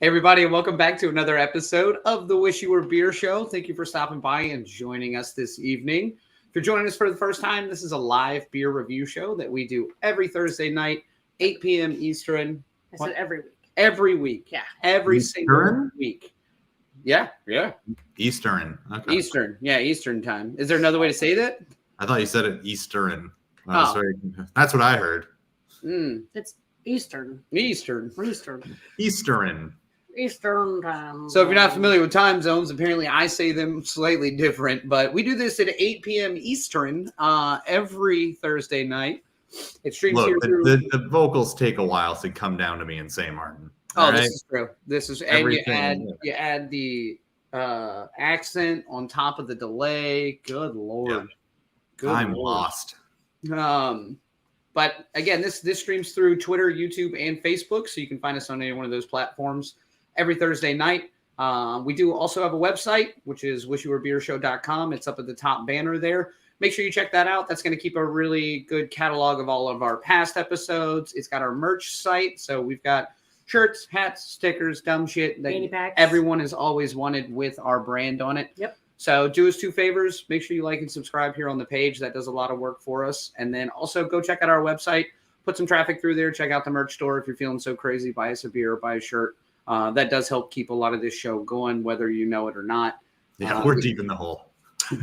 Hey everybody, and welcome back to another episode of the Wish You Were Beer Show. Thank you for stopping by and joining us this evening. If you're joining us for the first time, this is a live beer review show that we do every Thursday night, 8 p.m. Eastern. I said every week. Every week. Yeah. Every single week. Yeah. Eastern. Okay. Eastern. Yeah, Eastern time. Is there another way to say that? I thought you said it Eastern. That's what I heard. It's Eastern. Eastern time. So if you're not familiar with time zones, apparently I say them slightly different, but we do this at 8 p.m. Eastern every Thursday night. It streams here through. The vocals take a while to come down to me in St. Martin. Oh, this is true. This is, and you add the accent on top of the delay. Good Lord. Yeah. I'm lost. But again, this streams through Twitter, YouTube, and Facebook, so you can find us on any one of those platforms every Thursday night. We do also have a website, which is wishyouwerebeershow.com. It's up at the top banner there. Make sure you check that out. That's going to keep a really good catalog of all of our past episodes. It's got our merch site, so we've got shirts, hats, stickers, dumb shit that everyone has always wanted with our brand on it. Yep. So do us two favors. Make sure you like and subscribe here on the page. That does a lot of work for us. And then also go check out our website. Put some traffic through there. Check out the merch store if you're feeling so crazy. Buy us a beer, buy a shirt. That does help keep a lot of this show going, whether you know it or not. Yeah, we're deep in the hole.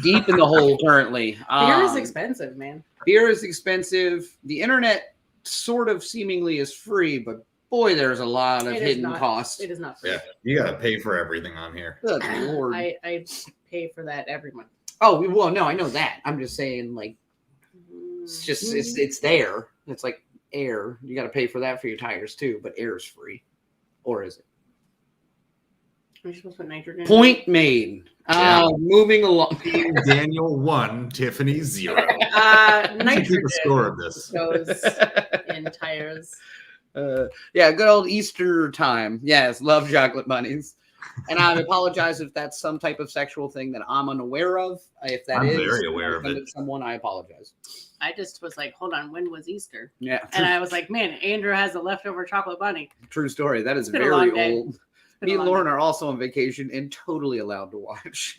Deep in the hole currently. Beer is expensive, man. Beer is expensive. The internet sort of seemingly is free, but boy, there's a lot of hidden costs. It is not free. Yeah, you got to pay for everything on here. Good Lord. I pay for that every month. Oh, well, no, I know that. I'm just saying, like, it's there. It's like air. You got to pay for that for your tires, too, but air is free. Or is it? Are you supposed to put nitrogen? Point made. Moving along. Daniel 1, Tiffany 0. Nitrogen keep a score of this. goes in tires. Good old Easter time. Yes, love chocolate bunnies. And I apologize if that's some type of sexual thing that I'm unaware of. If that I'm very aware of it. Someone, I apologize. I just was like, hold on, when was Easter? Yeah. And I was like, man, Andrew has a leftover chocolate bunny. True story. That is very old. Me and Lauren are also on vacation and totally allowed to watch.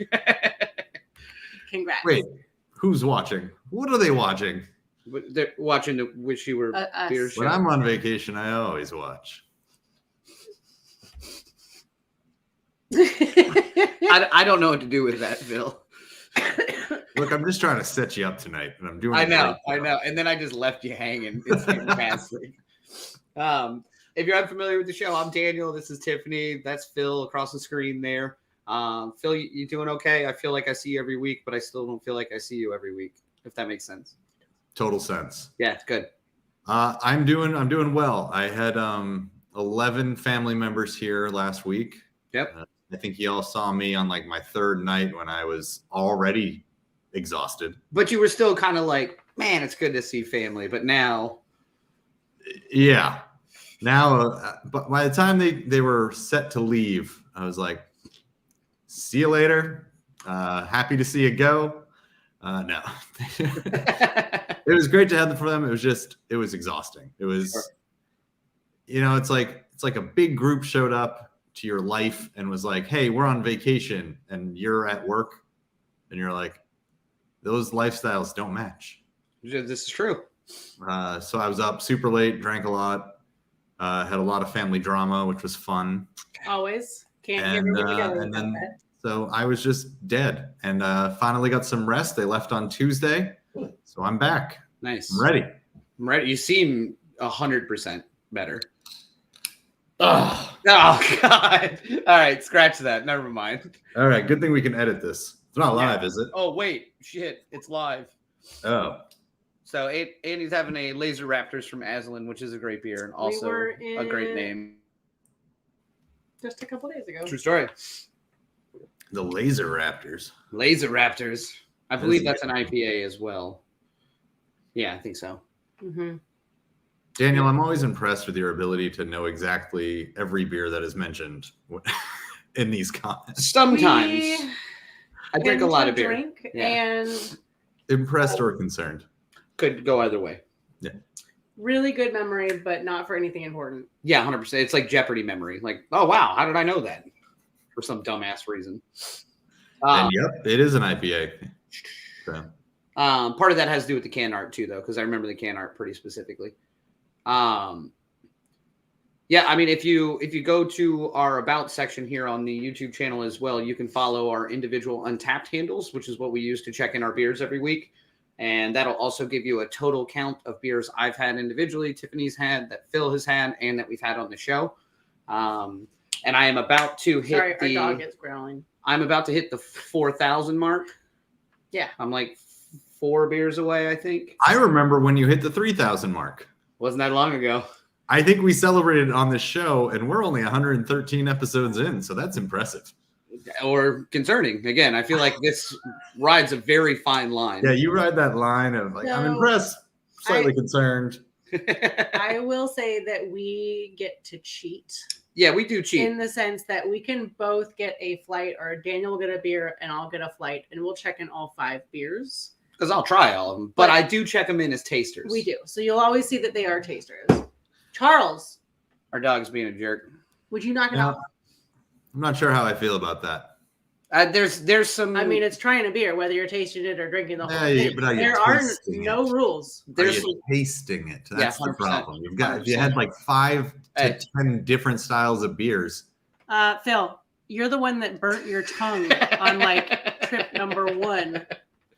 Congrats. Wait, who's watching? What are they watching? They're watching the Wish You Were Beer Show. When I'm on vacation, I always watch. I don't know what to do with that, Phil. Look, I'm just trying to set you up tonight, and I'm doing. I know. And then I just left you hanging. It's fantastic. If you're unfamiliar with the show, I'm Daniel. This is Tiffany. That's Phil across the screen there. Phil, you doing okay? I feel like I see you every week, but I still don't feel like I see you every week. If that makes sense. Total sense. Yeah, it's good. I'm doing well. I had 11 family members here last week. Yep. I think you all saw me on like my third night when I was already exhausted. But you were still kind of like, man, it's good to see family. But now. Yeah. Now, but by the time they were set to leave, I was like, see you later. Happy to see you go. No. It was great to have them for them. It was exhausting. It was, it's like a big group showed up to your life and was like, hey, we're on vacation and you're at work. And you're like, those lifestyles don't match. This is true. So I was up super late, drank a lot, had a lot of family drama, which was fun. Always. Can't hear me together. And then, so I was just dead and finally got some rest. They left on Tuesday. So I'm back. Nice. I'm ready. You seem 100% better. Oh, God. All right. Scratch that. Never mind. All right. Good thing we can edit this. It's not live, is it? Oh, wait. Shit. It's live. Oh. So Andy's having a Laser Raptors from Aslan, which is a great beer and also a great name. Just a couple days ago. True story. The Laser Raptors. Laser Raptors. I believe that's an IPA as well. Yeah, I think so. Mm-hmm. Daniel, I'm always impressed with your ability to know exactly every beer that is mentioned in these comments. Sometimes. I drink a lot of beer. And impressed or concerned. Could go either way. Yeah. Really good memory, but not for anything important. Yeah, 100%. It's like Jeopardy memory. Like, oh wow, how did I know that? For some dumbass reason. And yep, it is an IPA. So. Part of that has to do with the can art too, though, because I remember the can art pretty specifically. Yeah, I mean, if you go to our About section here on the YouTube channel as well, you can follow our individual Untapped handles, which is what we use to check in our beers every week. And that'll also give you a total count of beers I've had individually, Tiffany's had, that Phil has had, and that we've had on the show. And I am about to hit our dog is growling. I'm about to hit the 4,000 mark. Yeah. I'm like 4 beers away, I think. I remember when you hit the 3,000 mark. Wasn't that long ago. I think we celebrated on this show, and we're only 113 episodes in, so that's impressive. Or concerning. Again, I feel like this rides a very fine line. Yeah, you ride that line of like, I'm impressed, slightly concerned. I will say that we get to cheat. Yeah, we do cheat. In the sense that we can both get a flight, or Daniel will get a beer and I'll get a flight, and we'll check in all 5 beers. Because I'll try all of them, but I do check them in as tasters. We do. So you'll always see that they are tasters. Charles. Our dog's being a jerk. Would you knock it off? I'm not sure how I feel about that. There's some. I mean, it's trying a beer, whether you're tasting it or drinking the whole thing. But there are no rules. There's tasting it. That's the problem. You've got 100%. If you had like 5 to 10 different styles of beers. Phil, you're the one that burnt your tongue on like trip number 1.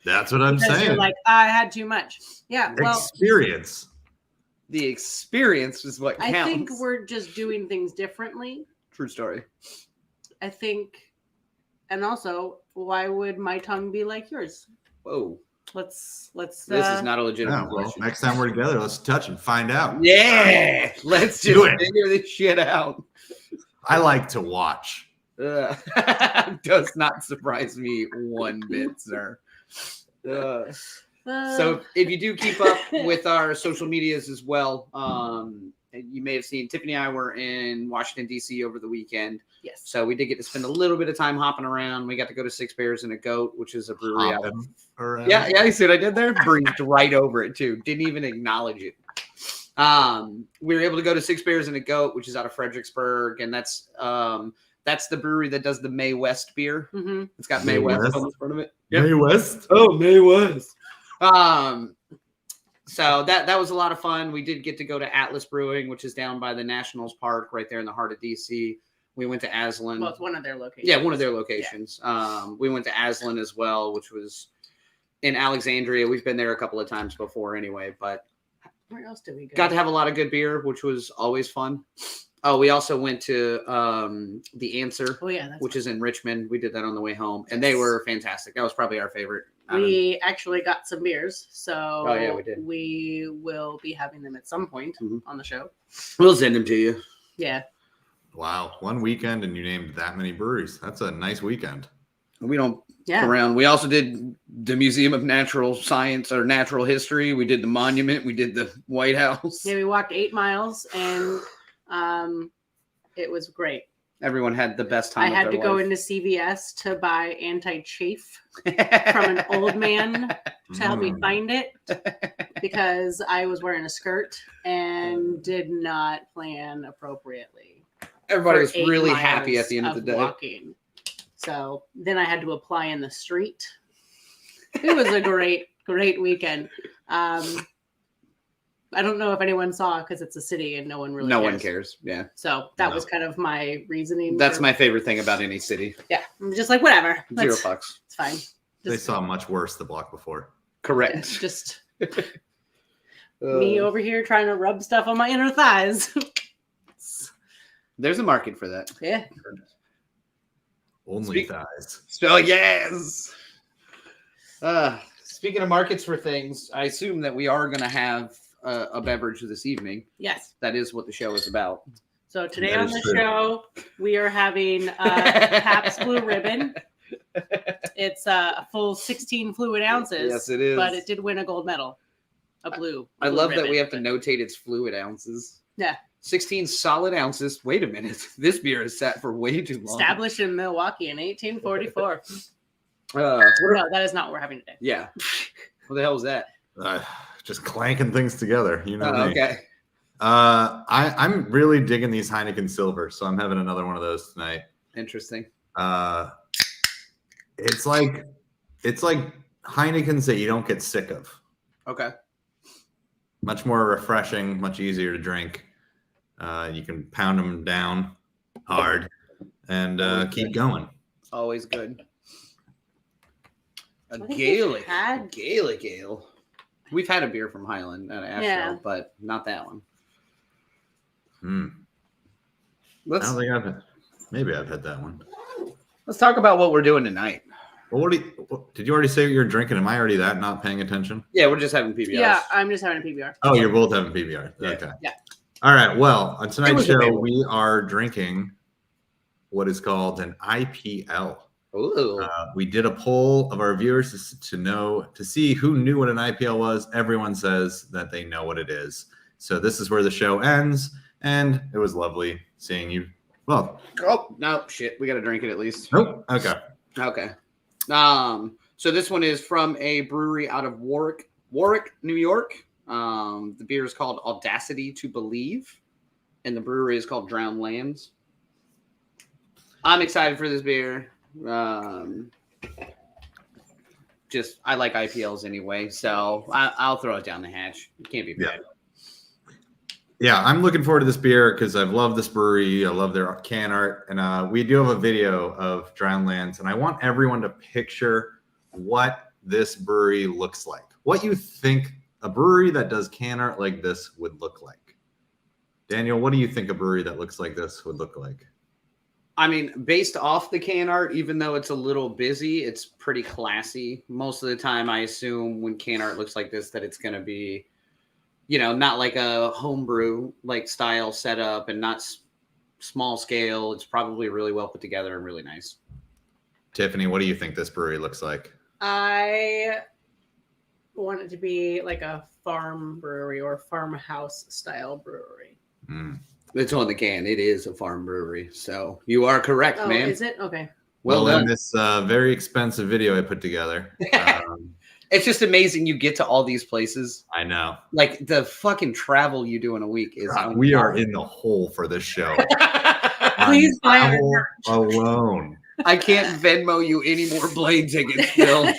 That's what I'm saying. You're like, I had too much. Yeah. Well, experience. The experience is what counts. I think we're just doing things differently. True story. I think, and also, why would my tongue be like yours? Whoa. Let's. This is not a legitimate question. Next time we're together, let's touch and find out. Yeah, let's just figure this shit out. I like to watch. Does not surprise me one bit, sir. So if you do keep up with our social medias as well, you may have seen Tiffany and I were in Washington, D.C. over the weekend. Yes. So we did get to spend a little bit of time hopping around. We got to go to Six Bears and a Goat, which is a brewery out of... Yeah, you see what I did there? Breathed right over it, too. Didn't even acknowledge it. We were able to go to Six Bears and a Goat, which is out of Fredericksburg, and that's the brewery that does the May West beer. Mm-hmm. It's got May West on the front of it. Yep. May West? Oh, May West. So that was a lot of fun. We did get to go to Atlas Brewing, which is down by the Nationals Park, right there in the heart of DC. We went to Aslan. Well, it's one of their locations. Yeah, one of their locations. Yeah. We went to Aslan as well, which was in Alexandria. We've been there a couple of times before anyway, but where else did we go? Got to have a lot of good beer, which was always fun. Oh, we also went to The Answer, which is in Richmond. We did that on the way home, and they were fantastic. That was probably our favorite. We actually got some beers, so we did. We will be having them at some point on the show. We'll send them to you. Yeah. Wow, one weekend and you named that many breweries. That's a nice weekend. We don't around. We also did the Museum of Natural Science or Natural History. We did the monument. We did the White House. Yeah, we walked 8 miles and it was great. Everyone had the best time. I had to go into CVS to buy anti-chafe from an old man to help me find it because I was wearing a skirt and did not plan appropriately. Everybody was really happy at the end of the day. Walking. So then I had to apply in the street. It was a great weekend. I don't know if anyone saw because it's a city and no one one cares. Yeah. So that was kind of my reasoning. That's my favorite thing about any city. Yeah. I'm just like, whatever. Zero fucks. It's fine. They saw much worse the block before. Correct. Just me over here trying to rub stuff on my inner thighs. There's a market for that. Yeah. Only thighs. So yes. Speaking of markets for things, I assume that we are going to have a beverage this evening. Yes. That is what the show is about. So today on the show, we are having Pabst Blue Ribbon. It's a full 16 fluid ounces. Yes, it is. But it did win a gold medal. A blue love ribbon. That we have to notate its fluid ounces. Yeah. 16 solid ounces. Wait a minute. This beer is sat for way too long. Established in Milwaukee in 1844. No, that is not what we're having today. Yeah. What the hell is that? Just clanking things together. You know me. Okay. I'm really digging these Heineken Silver, so I'm having another one of those tonight. Interesting. It's like Heinekens that you don't get sick of. Okay. Much more refreshing, much easier to drink. You can pound them down hard and keep going. Always good. A I think Gaelic. we've had- Gaelic ale. We've had a beer from Highland at Asheville, Yeah. but not that one. I don't think maybe I've had that one. Let's talk about what we're doing tonight. Well, did you already say what you're drinking? Am I already not paying attention? Yeah, we're just having PBRs. Yeah, I'm just having a PBR. Oh, you're both having PBR. Yeah. Okay. Yeah. All right. Well, on tonight's show, available. we are drinking what is called an IPL. Ooh. We did a poll of our viewers to see who knew what an IPL was. Everyone says that they know what it is. So this is where the show ends, and it was lovely seeing you. Well, Oh, no, shit. We got to drink it at least. nope. Okay. Okay. So this one is from a brewery out of Warwick, New York. The beer is called Audacity to Believe, and the brewery is called Drowned Lands. I'm excited for this beer. I like IPLs anyway, so I'll throw it down the hatch. It can't be bad. Yeah, I'm looking forward to this beer because I've loved this brewery. I love their can art. And we do have a video of Drowned Lands. And I want everyone to picture what this brewery looks like. What you think a brewery that does can art like this would look like. Daniel, what do you think a brewery that looks like this would look like? I mean, based off the can art, even though it's a little busy, it's pretty classy. Most of the time, I assume when can art looks like this, that it's going to be, not like a homebrew like style setup and not small scale. It's probably really well put together and really nice. Tiffany, what do you think this brewery looks like? I want it to be like a farm brewery or farmhouse style brewery. It's on the can. It is a farm brewery. So you are correct, Oh, man. is it? Okay. Well in done. this very expensive video I put together. It's just amazing you get to all these places. I know. Like the fucking travel you do in a week is We are in the hole for this show. Please buy our Travel merch. alone. I can't Venmo you any more Blade tickets, Bill.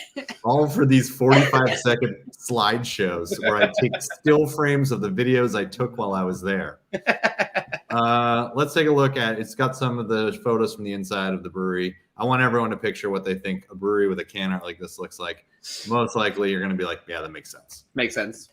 All for these 45-second slideshows where I take still frames of the videos I took while I was there. Let's take a look at it. It's got some of the photos from the inside of the brewery. I want everyone to picture what they think a brewery with a can art like this looks like. Most likely you're going to be like, yeah, that makes sense. Makes sense.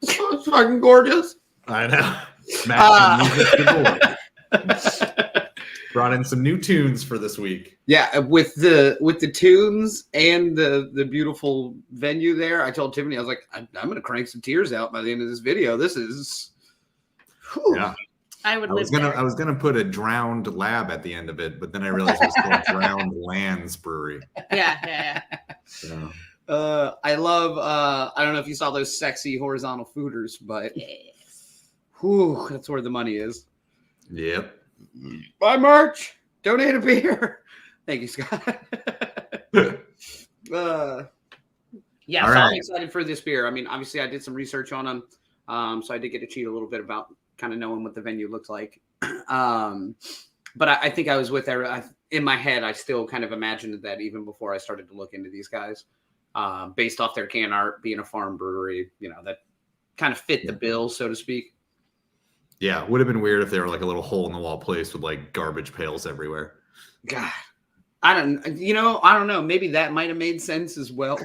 So fucking gorgeous. I know. Matt, brought in some new tunes for this week. Yeah, with the tunes and the beautiful venue there, I told Tiffany, I was like, I'm gonna crank some tears out by the end of this video. This is Yeah. I would I live was gonna put a drowned lab at the end of it, but then I realized it was called Drowned Lands Brewery. Yeah. So, I love I don't know if you saw those sexy horizontal fooders, but Yes. whew, that's where the money is. yep. Buy merch, donate a beer. Thank you, Scott. Yeah, All so I'm right. excited for this beer. I mean, obviously, I did some research on them, so I did get to cheat a little bit about kind of knowing what the venue looks like. But I think I was with there. In my head, I still kind of imagined that even before I started to look into these guys, based off their can art, being a farm brewery, that kind of fit the bill, so to speak. Yeah, it would have been weird if they were like a little hole in the wall place with like garbage pails everywhere. God, I don't know. Maybe that might have made sense as well.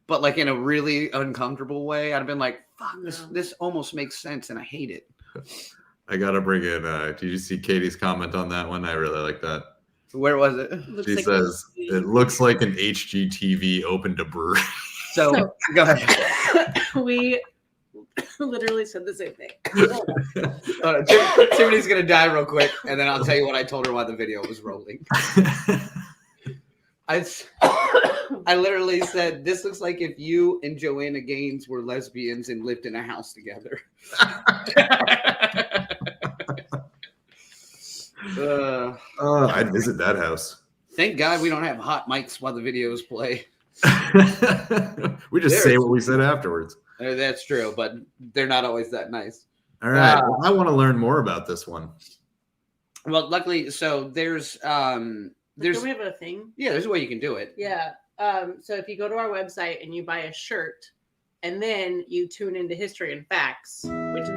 but like in a really uncomfortable way. I'd have been like, fuck, No. this almost makes sense and I hate it. I gotta bring in. Did you see Katie's comment on that one? I really like that. Where was it? Looks She like says it looks like an HGTV opened a brewery. So go ahead. we literally said the same thing. Tiffany's gonna die real quick, and then I'll tell you what I told her while the video was rolling. I literally said, this looks like if you and Joanna Gaines were lesbians and lived in a house together. I'd visit that house. Thank God we don't have hot mics while the videos play. We just say what we said afterwards. That's true, but they're not always that nice. All right. Well, I want to learn more about this one. Well, luckily, so there's Do we have a thing? yeah, there's a way you can do it. Yeah. So if you go to our website and you buy a shirt and then you tune into History and Facts, which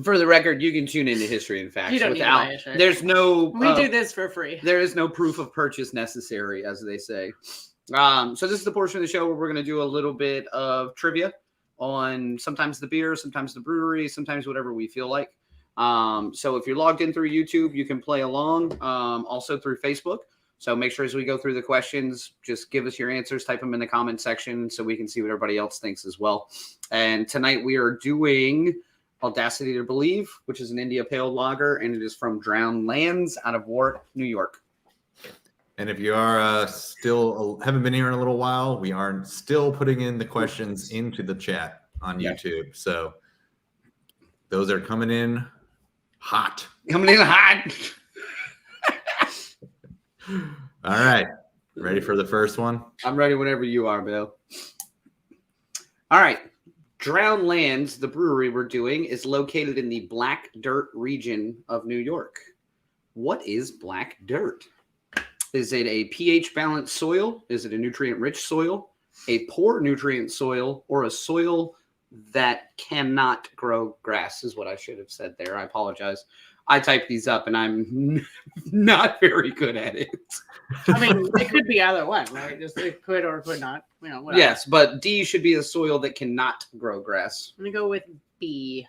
For the record, you can tune into History and Facts You don't need to without. buy a shirt. There's no. we do this for free. There is no proof of purchase necessary, as they say. So this is the portion of the show where we're going to do a little bit of trivia on sometimes the beer, sometimes the brewery, sometimes whatever we feel like. So if you're logged in through YouTube, you can play along. Also through Facebook. So make sure as we go through the questions, just give us your answers, type them in the comment section so we can see what everybody else thinks as well. And tonight we are doing Audacity to Believe, which is an India Pale Lager, and it is from Drowned Lands out of Warwick, New York. And if you are still haven't been here in a little while, we are still putting in the questions into the chat on YouTube. So those are coming in hot. Coming in hot. All right. Ready for the first one? I'm ready whenever you are, Bill. All right. Drowned Lands, the brewery we're doing, is located in the Black Dirt region of New York. What is black dirt? Is it a pH-balanced soil? Is it a nutrient-rich soil? A poor nutrient soil? Or a soil that cannot grow grass is what I should have said there. I apologize. I typed these up, and I'm not very good at it. I mean, it could be either one, right? Just it could or could not. You know, whatever. Yes, but D should be a soil that cannot grow grass. I'm gonna go with B.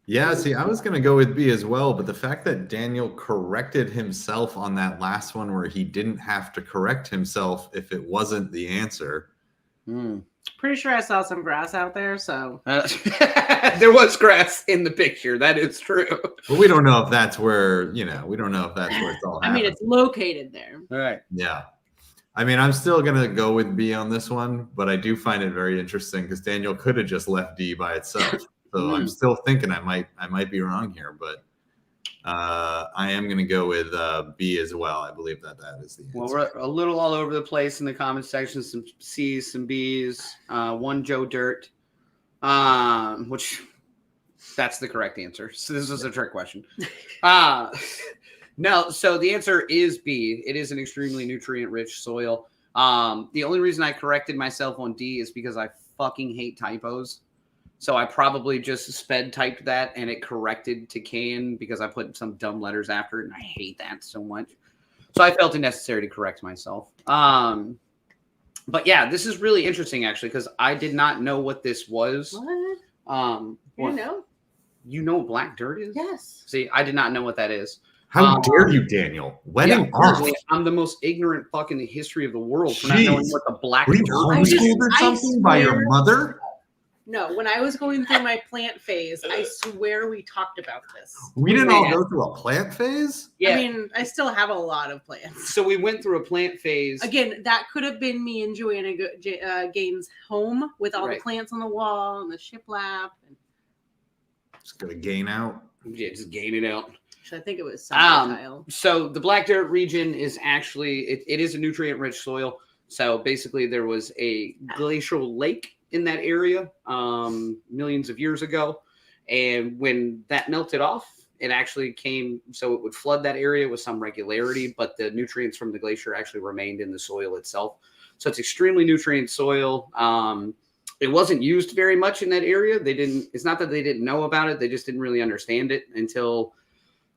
Yeah, see, I was going to go with B as well, but the fact that Daniel corrected himself on that last one where he didn't have to correct himself if it wasn't the answer. Pretty sure I saw some grass out there, so there was grass in the picture. That is true. But we don't know if that's where, we don't know if that's where it's all happening. I mean, it's located there. All right. Yeah. I mean, I'm still going to go with B on this one, but I do find it very interesting because Daniel could have just left D by itself. So I'm still thinking I might be wrong here, but I am going to go with B as well. I believe that is the answer. Well, we're a little all over the place in the comment section. Some C's, some B's, one Joe Dirt, which that's the correct answer. So this was a trick question. No, so the answer is B. It is an extremely nutrient-rich soil. The only reason I corrected myself on D is because I fucking hate typos. So I probably just sped typed that and it corrected to can because I put some dumb letters after it and I hate that so much. So I felt it necessary to correct myself. But yeah, this is really interesting actually because I did not know what this was. What? You know? You know what black dirt is? Yes. See, I did not know what that is. How dare you, Daniel? Wedding off. I'm the most ignorant fuck in the history of the world for not knowing what the black Were you dirt homeschooled or I something by your swear- mother? No, when I was going through my plant phase, I swear we talked about this. We didn't all go through a plant phase? Yeah. I mean, I still have a lot of plants. So we went through a plant phase. Again, that could have been me and Joanna Gaines' home with all Right. the plants on the wall and the shiplap. Just gonna gain out. Yeah, just gain it out. I think it was summertime. So the black dirt region is actually, it is a nutrient-rich soil. So basically there was a glacial lake in that area millions of years ago. And when that melted off, it actually came, so it would flood that area with some regularity, but the nutrients from the glacier actually remained in the soil itself. So it's extremely nutrient soil. It wasn't used very much in that area. It's not that they didn't know about it. They just didn't really understand it until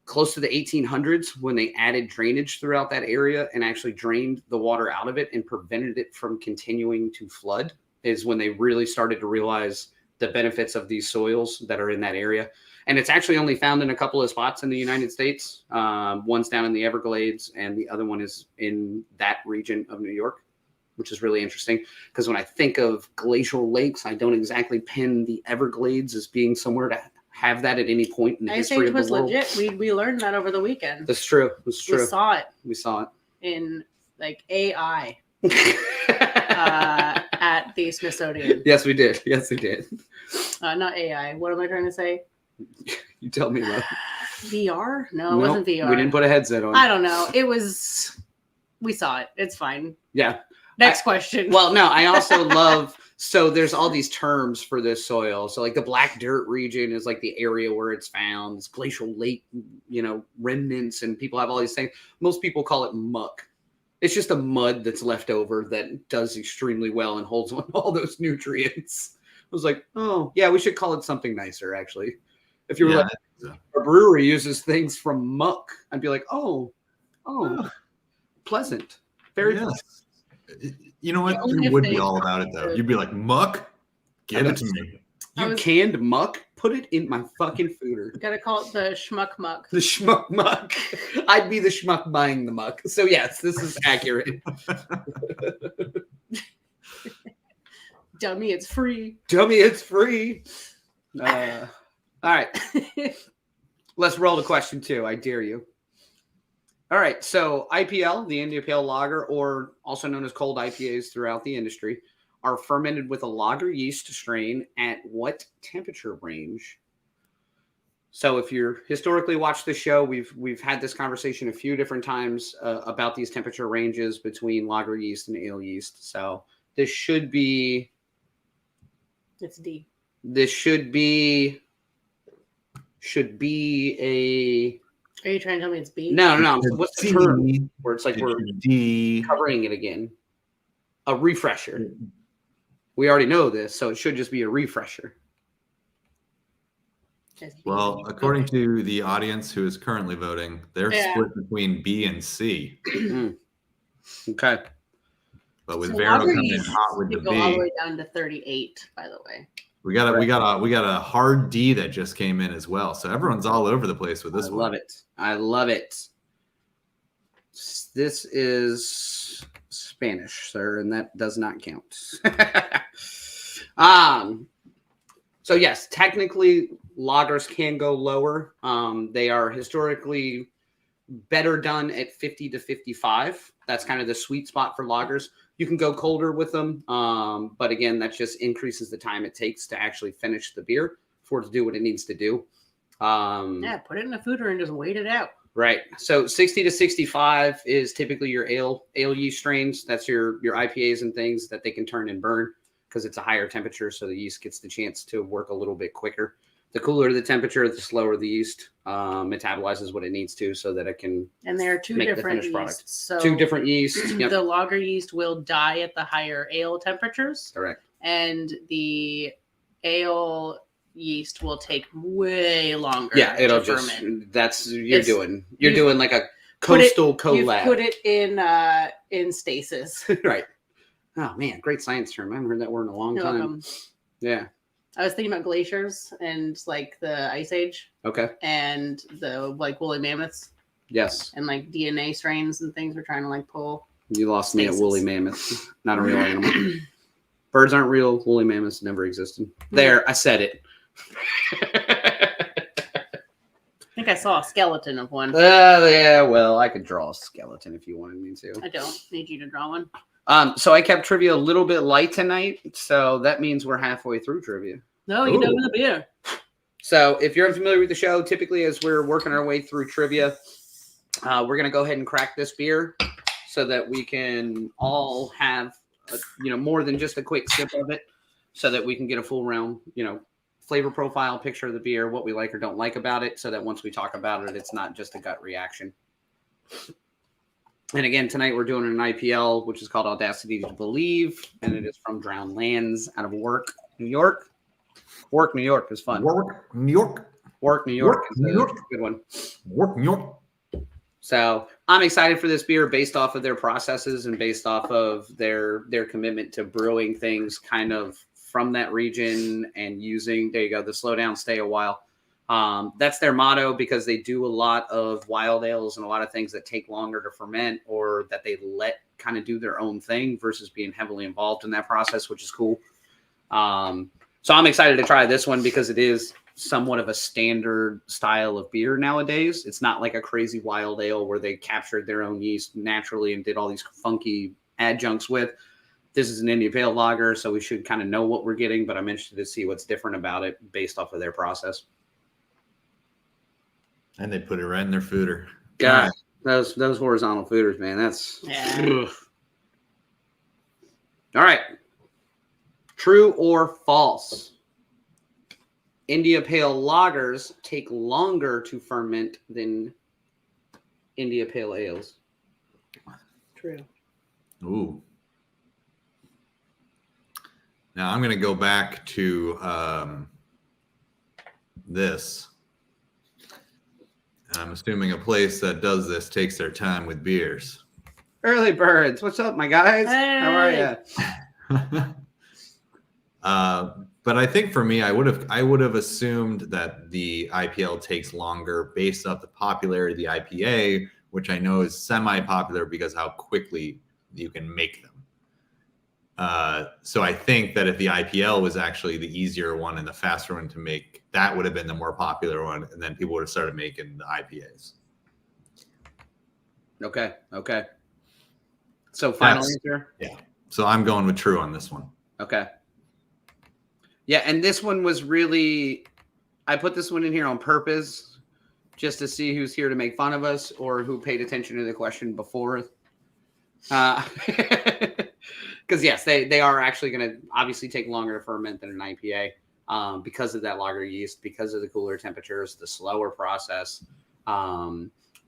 close to the 1800s when they added drainage throughout that area and actually drained the water out of it and prevented it from continuing to flood is when they really started to realize the benefits of these soils that are in that area. And it's actually only found in a couple of spots in the United States. One's down in the Everglades and the other one is in that region of New York, which is really interesting because when I think of glacial lakes, I don't exactly pin the Everglades as being somewhere to have that at any point in the history of the world. Legit. We learned that over the weekend. That's true. That's true. We saw it. We saw it in like AI at the Smithsonian. Yes, we did. Yes, we did. Not AI. What am I trying to say? You tell me what. VR? No, it wasn't VR. We didn't put a headset on. I don't know. It was. We saw it. It's fine. Yeah. Next question. Well, no, I also love. So there's all these terms for this soil. So like the black dirt region is like the area where it's found. It's glacial lake, remnants, and people have all these things. Most people call it muck. It's just a mud that's left over that does extremely well and holds on all those nutrients. I was like, oh yeah, we should call it something nicer. Actually, if you were like, a brewery uses things from muck, I'd be like, oh, pleasant, very pleasant. You know what? You would be all about it, though. You'd be like, muck? Give it to me. You canned muck? Put it in my fucking foeder. Gotta call it the schmuck muck. The schmuck muck. I'd be the schmuck buying the muck. So, yes, this is accurate. Dummy, it's free. Dummy, it's free. All right. Let's roll to question 2. I dare you. All right, so IPL, the India Pale Lager, or also known as cold IPAs throughout the industry, are fermented with a lager yeast strain at what temperature range? So if you're historically watched the show, we've had this conversation a few different times about these temperature ranges between lager yeast and ale yeast. So this should be... It's D. This should be a... Are you trying to tell me it's B? No. What's the term where it's like we're D. covering it again? A refresher. We already know this, so it should just be a refresher. Well, according to the audience who is currently voting, they're split between B and C. Okay. But with Vero coming in hot with the B, all the way down to 38. By the way. We got a hard D that just came in as well. So everyone's all over the place with this one. I love it. This is Spanish, sir, and that does not count. So yes, technically lagers can go lower. They are historically better done at 50 to 55. That's kind of the sweet spot for lagers. You can go colder with them, but again, that just increases the time it takes to actually finish the beer for it to do what it needs to do. Put it in a foeder and just wait it out. Right. So 60 to 65 is typically your ale yeast strains. That's your IPAs and things that they can turn and burn because it's a higher temperature, so the yeast gets the chance to work a little bit quicker. The cooler the temperature, the slower the yeast metabolizes what it needs to so that it can And there are two make different the finished yeasts. product. So 2 different yeasts. Yep. The lager yeast will die at the higher ale temperatures. Correct. And the ale yeast will take way longer. Yeah, it'll to just ferment. you're doing like a coastal collab. Put it in stasis. Right. Oh man, great science term. I haven't heard that word in a long time. Yeah. I was thinking about glaciers and like the Ice Age. Okay. And the like woolly mammoths. Yes. And like DNA strains and things we're trying to like pull. You lost me at woolly mammoth. Not a real animal. Birds aren't real. Woolly mammoths never existed. There, I said it. I think I saw a skeleton of one. Yeah, well, I could draw a skeleton if you wanted me to. I don't need you to draw one. So I kept trivia a little bit light tonight, so that means we're halfway through trivia. No, you're done with the beer. So if you're unfamiliar with the show, typically as we're working our way through trivia, we're going to go ahead and crack this beer so that we can all have, more than just a quick sip of it so that we can get a full round, flavor profile, picture of the beer, what we like or don't like about it, so that once we talk about it, it's not just a gut reaction. And again, tonight we're doing an IPL, which is called Audacity to Believe, and it is from Drowned Lands out of Work, New York. Work, New York is fun. Work, New York. Work New York. Work, New York. Good one. Work New York. So I'm excited for this beer based off of their processes and based off of their commitment to brewing things kind of from that region and using, there you go, the slow down, stay a while. That's their motto because they do a lot of wild ales and a lot of things that take longer to ferment or that they let kind of do their own thing versus being heavily involved in that process, which is cool. So I'm excited to try this one because it is somewhat of a standard style of beer nowadays. It's not like a crazy wild ale where they captured their own yeast naturally and did all these funky adjuncts with. This is an India Pale Lager, so we should kind of know what we're getting, but I'm interested to see what's different about it based off of their process. And they put it right in their foeder. God, those horizontal foeders, man, that's... Yeah. All right. True or false? India Pale Lagers take longer to ferment than India Pale Ales. True. Ooh. Now I'm going to go back to this. I'm assuming a place that does this takes their time with beers. Early birds, what's up, my guys? Hey. How are you? But I think for me, I would have assumed that the IPL takes longer based off the popularity of the IPA, which I know is semi-popular because how quickly you can make them. So I think that if the IPL was actually the easier one and the faster one to make, that would have been the more popular one, and then people would have started making the IPAs. Okay. So final answer? Yeah. So I'm going with true on this one. Okay. Yeah, and this one was really, I put this one in here on purpose just to see who's here to make fun of us or who paid attention to the question before. Because, yes, they are actually going to obviously take longer to ferment than an IPA because of that lager yeast, because of the cooler temperatures, the slower process,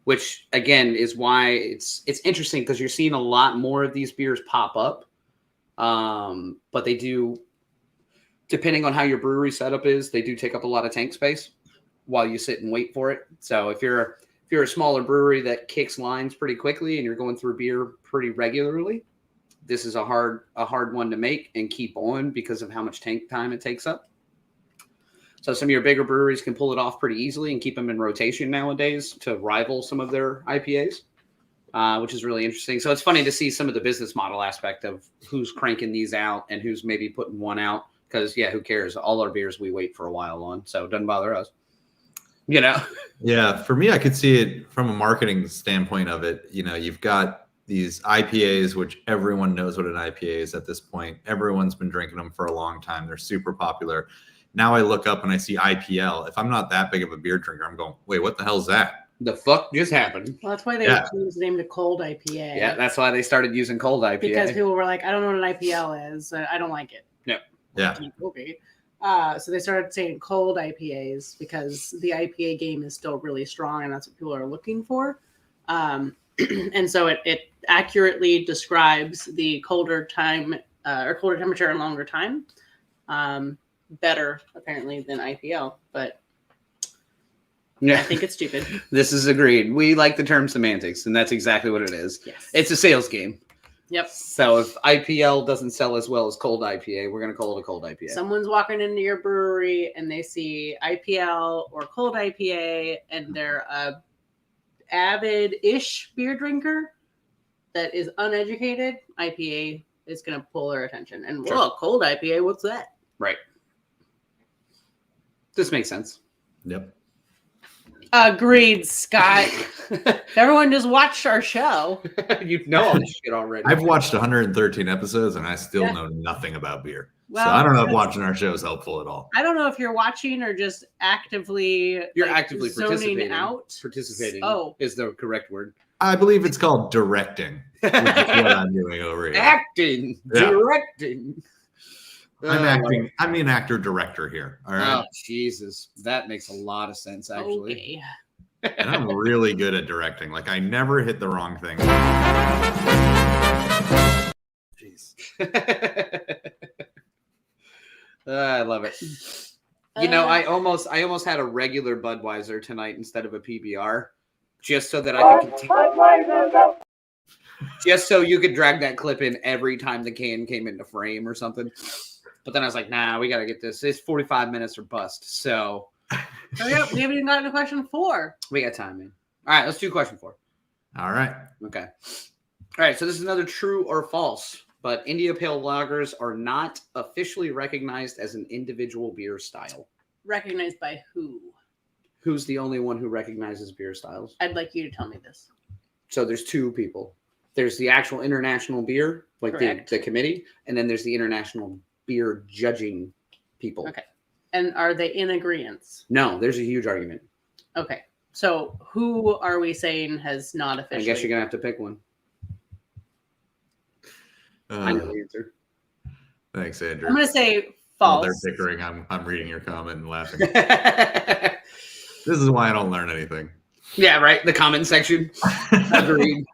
which, again, is why it's interesting because you're seeing a lot more of these beers pop up, but they do... Depending on how your brewery setup is, they do take up a lot of tank space while you sit and wait for it. So if you're a smaller brewery that kicks lines pretty quickly and you're going through beer pretty regularly, this is a hard one to make and keep on because of how much tank time it takes up. So some of your bigger breweries can pull it off pretty easily and keep them in rotation nowadays to rival some of their IPAs, which is really interesting. So it's funny to see some of the business model aspect of who's cranking these out and who's maybe putting one out. Because, yeah, who cares? All our beers we wait for a while on, so it doesn't bother us. You know? Yeah, for me, I could see it from a marketing standpoint of it. You know, you've got these IPAs, which everyone knows what an IPA is at this point. Everyone's been drinking them for a long time. They're super popular. Now I look up and I see IPL. If I'm not that big of a beer drinker, I'm going, wait, what the hell's that? The fuck just happened? Well, that's why they changed the name to cold IPA. Yeah, that's why they started using cold IPA. Because people were like, I don't know what an IPL is. I don't like it. Yeah. Okay. So they started saying cold IPAs because the IPA game is still really strong and that's what people are looking for. And so it accurately describes the colder time or colder temperature and longer time better apparently than IPL, but I think it's stupid. This is agreed. We like the term semantics, and that's exactly what it is. Yes. It's a sales game. Yep. So if IPL doesn't sell as well as cold IPA, we're going to call it a cold IPA. Someone's walking into your brewery and they see IPL or cold IPA and they're a avid-ish beer drinker that is uneducated, IPA is going to pull their attention. And, well, cold IPA, what's that? Right. This makes sense. Yep. Agreed, Scott. Everyone just watched our show. You know all this shit already. I've watched 113 episodes and I still know nothing about beer. Well, so I don't know if watching our show is helpful at all. I don't know if you're watching or just actively actively zoning out. Participating is the correct word. I believe it's called directing, which is what I'm doing over here. Acting. Yeah. Directing. I'm acting. I'm an actor director here. All right. Oh, Jesus. That makes a lot of sense, actually. Okay. And I'm really good at directing. Like, I never hit the wrong thing. Jeez. I love it. You know, I almost had a regular Budweiser tonight instead of a PBR, just so that I could continue. Just so you could drag that clip in every time the can came into frame or something. But then I was like, nah, we got to get this. It's 45 minutes or bust. So hurry up. We haven't even gotten to question 4. we got time, man. All right, let's do question 4. All right. Okay. All right, so this is another true or false, but India Pale Lagers are not officially recognized as an individual beer style. Recognized by who? Who's the only one who recognizes beer styles? I'd like you to tell me this. So there's 2 people. There's the actual international beer, like the committee, and then there's the international beer judging people. Okay. And are they in agreement? No, there's a huge argument. Okay. So who are we saying has not officially? I guess you're going to have to pick one. I know the answer. Thanks, Andrew. I'm going to say While false. they're bickering, I'm reading your comment and laughing. This is why I don't learn anything. Yeah, right. The comment section. Agreed.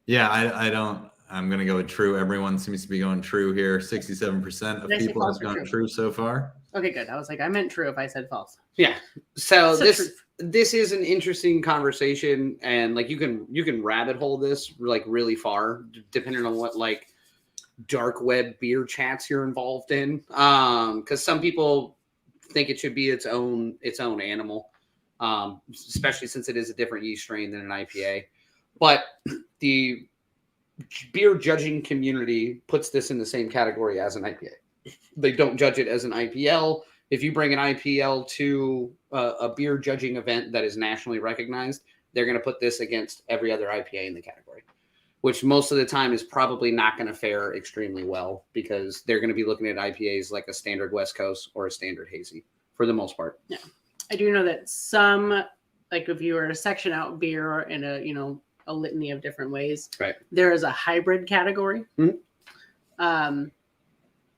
Yeah, I don't. I'm gonna go with true. Everyone seems to be going true here. 67% of Did I say people false have or gone true? true so far. Okay, good. I was like, I meant true if I said false. Yeah. So It's the this truth. this is an interesting conversation, and like you can rabbit hole this like really far, depending on what like dark web beer chats you're involved in. Because some people think it should be its own animal, especially since it is a different yeast strain than an IPA. But the beer judging community puts this in the same category as an IPA. They don't judge it as an IPL. If you bring an IPL to a beer judging event that is nationally recognized, they're going to put this against every other IPA in the category, which most of the time is probably not going to fare extremely well because they're going to be looking at IPAs like a standard West Coast or a standard hazy for the most part. Yeah. I do know that some, like if you were to section out beer in a litany of different ways, Right. there is a hybrid category. Mm-hmm.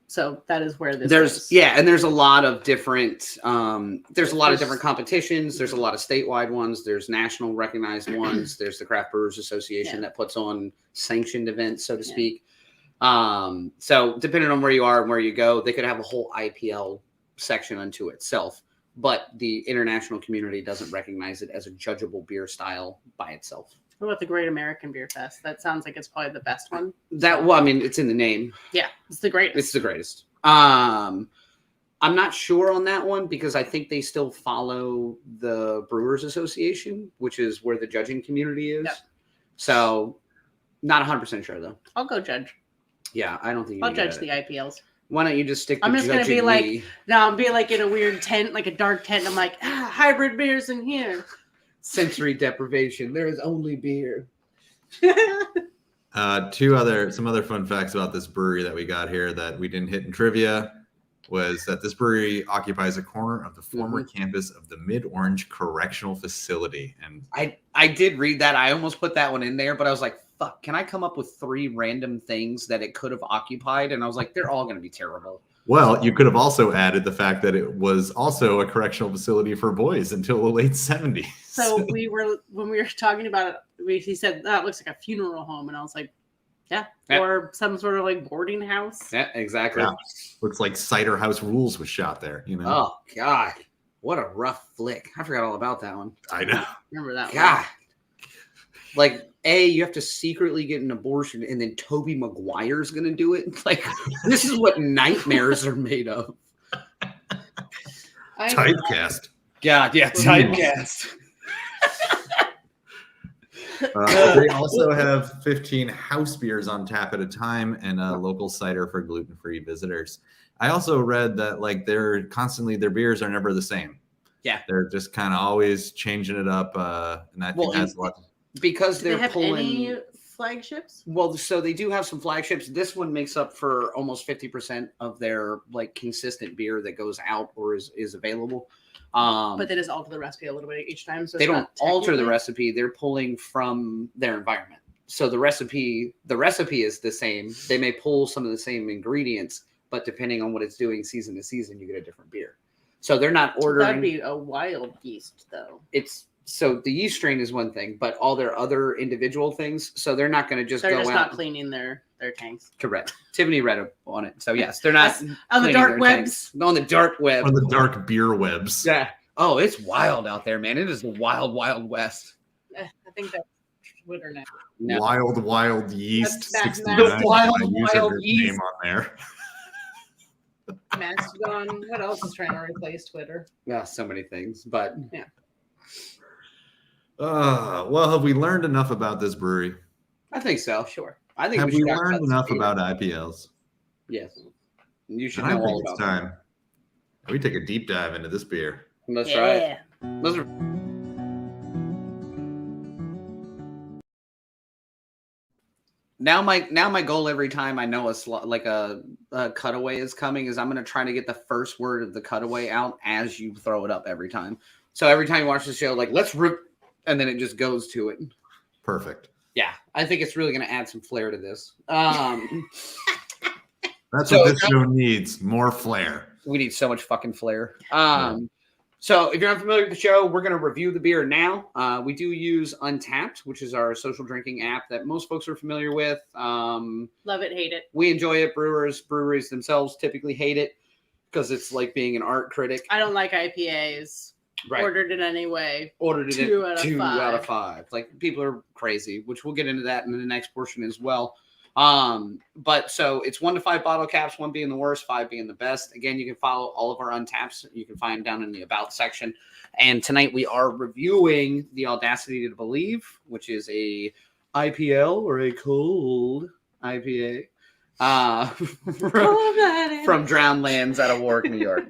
So that is where this There's is. and there's a lot of different different competitions. There's a lot of statewide ones. There's national recognized ones. There's the Craft Brewers Association that puts on sanctioned events, so to speak. So depending on where you are and where you go, they could have a whole IPL section unto itself. But the international community doesn't recognize it as a judgeable beer style by itself. What about the Great American Beer Fest? That sounds like it's probably the best one. It's in the name. Yeah, it's the greatest. It's the greatest. I'm not sure on that one because I think they still follow the Brewers Association, which is where the judging community is. Yep. So not 100% sure though. I'll go judge. Yeah, I don't think I'll judge the IPLs. Why don't you just stick to I'm just going to be like, me? no, I'll be like in a weird tent, like a dark tent. And I'm like, hybrid beers in here. Sensory deprivation. There is only beer. Some other fun facts about this brewery that we got here that we didn't hit in trivia was that this brewery occupies a corner of the former campus of the Mid-Orange Correctional Facility. And I did read that. I almost put that one in there, but I was like, fuck, can I come up with 3 random things that it could have occupied? And I was like, they're all going to be terrible. Well, you could have also added the fact that it was also a correctional facility for boys until the late 70s. So when we were talking about it, he said, that looks like a funeral home. And I was like, yeah. Or some sort of like boarding house. Yeah, exactly. Yeah. Looks like Cider House Rules was shot there, you know? Oh, God. What a rough flick. I forgot all about that one. I know. Remember that God. one? Like, you have to secretly get an abortion, and then Tobey Maguire's going to do it. Like, this is what nightmares are made of. Typecast. God, yeah, typecast. They also have 15 house beers on tap at a time and a local cider for gluten-free visitors. I also read that like their beers are never the same. Yeah, they're just kind of always changing it up. And I think that's a lot. Because do they have any flagships? Well, so they do have some flagships. This one makes up for almost 50% of their like consistent beer that goes out or is available. But they just alter the recipe a little bit each time. So they don't alter the recipe. They're pulling from their environment. So the recipe is the same. They may pull some of the same ingredients, but depending on what it's doing season to season, you get a different beer. So they're not ordering. That'd be a wild yeast, though. So the yeast strain is one thing, but all their other individual things. So they're not going to just they're go just out. not cleaning their their tanks. Correct. Tiffany read up on it. So yes, they're not On the cleaning dark their webs. tanks. On the dark web. On the dark beer webs. Yeah. Oh, it's wild out there, man. It is the wild, wild west. I think that's Twitter now. No. Wild yeast That's 69. Wild User yeast. name on there. Mastodon. What else is trying to replace Twitter? Yeah, so many things. But Yeah. Well, have we learned enough about this brewery? I think so. Sure. I think Have we should we talk learned this enough beer. about IPLs? Yes. You should And I know all think it's about them. time. We take a deep dive into this beer. Let's try it. Let's Now my goal every time I know a cutaway is coming is I'm going to try to get the first word of the cutaway out as you throw it up every time. So every time you watch the show, like, let's rip, and then it just goes to it. Perfect. Yeah, I think it's really going to add some flair to this. That's what this show needs, more flair. We need so much fucking flair. So if you're not familiar with the show, we're going to review the beer now. We do use Untapped, which is our social drinking app that most folks are familiar with. Love it, hate it. We enjoy it. Breweries themselves typically hate it because it's like being an art critic. I don't like IPAs. Right. Ordered it anyway. Ordered it 2 out of 2 5. out of 5. Like, people are crazy, which we'll get into that in the next portion as well. But so it's 1 to 5 bottle caps, 1 being the worst, 5 being the best. Again, you can follow all of our Untaps. You can find down in the About section. And tonight we are reviewing the Audacity to Believe, which is a IPL or a cold IPA from Drowned Lands out of Warwick, New York.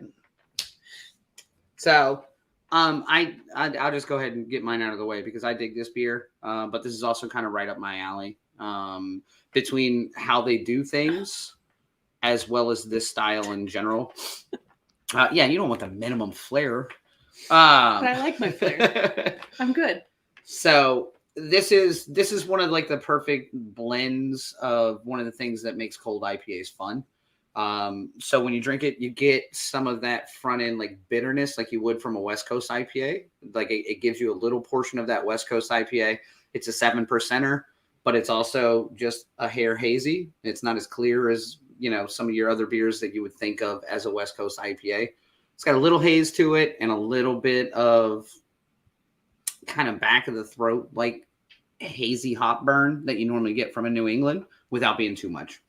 So I'll just go ahead and get mine out of the way because I dig this beer. But this is also kind of right up my alley. Between how they do things as well as this style in general. Yeah, you don't want the minimum flair. But I like my flair. I'm good. So this is one of like the perfect blends of one of the things that makes cold IPAs fun. So when you drink it, you get some of that front end like bitterness like you would from a West Coast IPA. Like it gives you a little portion of that West Coast IPA. It's a 7%er. But it's also just a hair hazy. It's not as clear as, some of your other beers that you would think of as a West Coast IPA. It's got a little haze to it and a little bit of kind of back of the throat, like hazy hop burn that you normally get from a New England without being too much.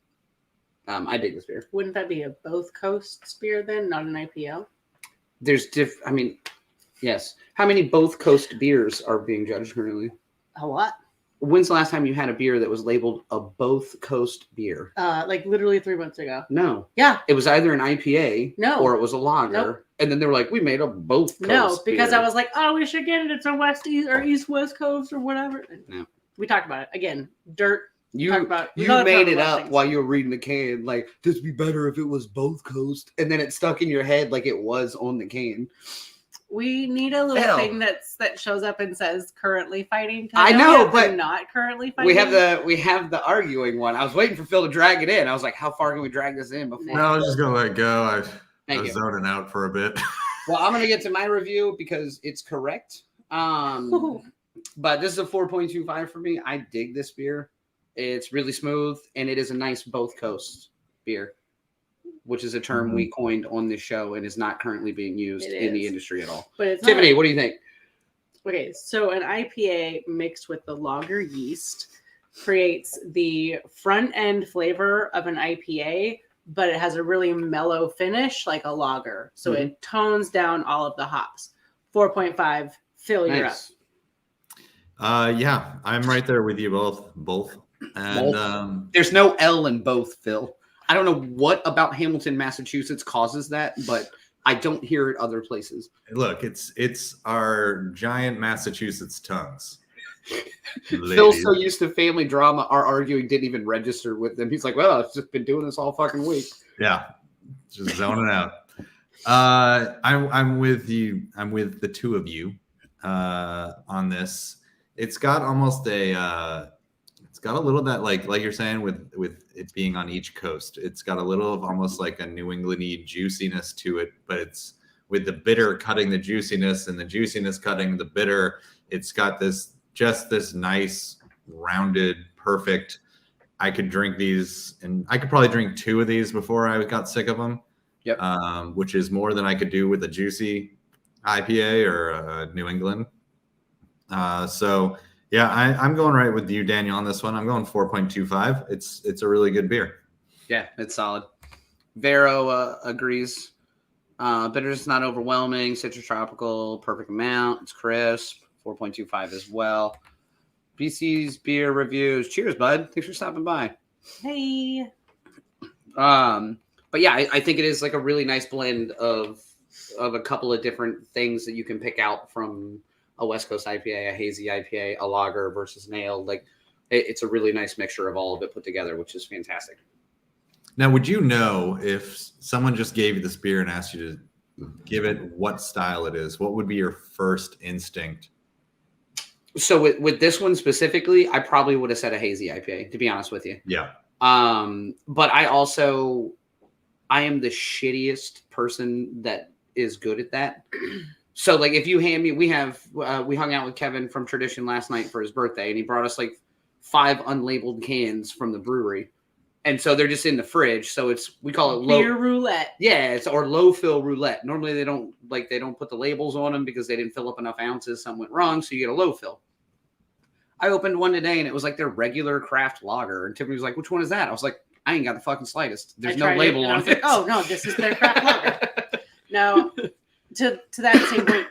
I dig this beer. Wouldn't that be a both coasts beer then, not an IPL? There's yes. How many both coast beers are being judged currently? A lot. When's the last time you had a beer that was labeled a both coast beer? Like literally 3 months ago. No. Yeah. It was either an IPA or it was a lager. Nope. And then they were like, we made a both coast No, because beer. I was like, oh, we should get it. It's a West East or East West Coast or whatever. No. We talked about it. Again, dirt. You Talk made it up while you were reading the can. Like, this would be better if it was both coast. And then it stuck in your head like it was on the can. We need a little thing that shows up and says currently fighting. I know, but I'm not currently fighting. We have the arguing one. I was waiting for Phil to drag it in. I was like, how far can we drag this in before? No, I was just gonna let it go. I was zoning out for a bit. Well, I'm gonna get to my review because it's correct. But this is a 4.25 for me. I dig this beer. It's really smooth and it is a nice both coasts beer, which is a term we coined on this show and is not currently being used in the industry at all. But it's Tiffany, what do you think? Okay, so an IPA mixed with the lager yeast creates the front end flavor of an IPA, but it has a really mellow finish like a lager. So it tones down all of the hops. 4.5, Phil, you're up. Yeah, I'm right there with you both. And there's no L in both, Phil. I don't know what about Hamilton, Massachusetts causes that, but I don't hear it other places. Look, it's our giant Massachusetts tongues. Phil's so used to family drama, our arguing didn't even register with them. He's like, well, I've just been doing this all fucking week. Yeah, just zoning out. I'm with you. I'm with the two of you on this. It's got almost it's got a little that like you're saying with it being on each coast. It's got a little of almost like a New Englandy juiciness to it, but it's with the bitter cutting the juiciness and the juiciness cutting the bitter. It's got this nice rounded, perfect I could drink these, and I could probably drink 2 of these before I got sick of them. Yep. Which is more than I could do with a juicy IPA or a New England. So yeah, I'm going right with you, Daniel, on this one. I'm going 4.25. It's a really good beer. Yeah, it's solid. Vero agrees. Bitterness not overwhelming. Citrus tropical, perfect amount. It's crisp. 4.25 as well. BC's beer reviews. Cheers, bud. Thanks for stopping by. Hey. But yeah, I think it is like a really nice blend of a couple of different things that you can pick out from a West Coast IPA, a hazy IPA, a lager versus an ale. Like it's a really nice mixture of all of it put together, which is fantastic. Now, would you know if someone just gave you this beer and asked you to give it what style it is? What would be your first instinct? So with this one specifically, I probably would have said a hazy IPA, to be honest with you. Yeah. But I am the shittiest person that is good at that. So like if you hand me, we hung out with Kevin from Tradition last night for his birthday, and he brought us like 5 unlabeled cans from the brewery. And so they're just in the fridge. So we call it low Beer roulette. Yeah, or low fill roulette. Normally they don't put the labels on them because they didn't fill up enough ounces. Something went wrong, so you get a low fill. I opened one today and it was like their regular craft lager. And Tiffany was like, "Which one is that?" I was like, "I ain't got the fucking slightest. There's no label on it." Like, oh no, this is their craft lager. Now, to that same point,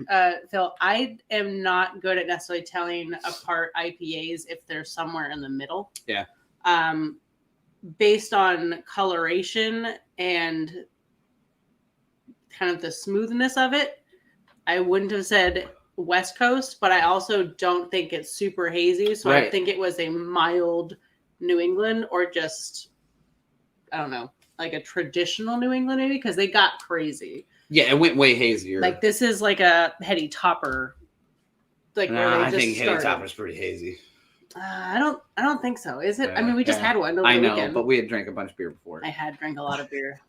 Phil, I am not good at necessarily telling apart IPAs if they're somewhere in the middle. Yeah. Based on coloration and kind of the smoothness of it, I wouldn't have said West Coast, but I also don't think it's super hazy. So right. I think it was a mild New England, or just, I don't know, like a traditional New England maybe, because they got crazy. Yeah, it went way hazier. Like this is like a heady topper. Like I think heady topper's pretty hazy. I don't think so. Is it? I mean, we just had one over the weekend. But we had drank a bunch of beer before. I had drank a lot of beer.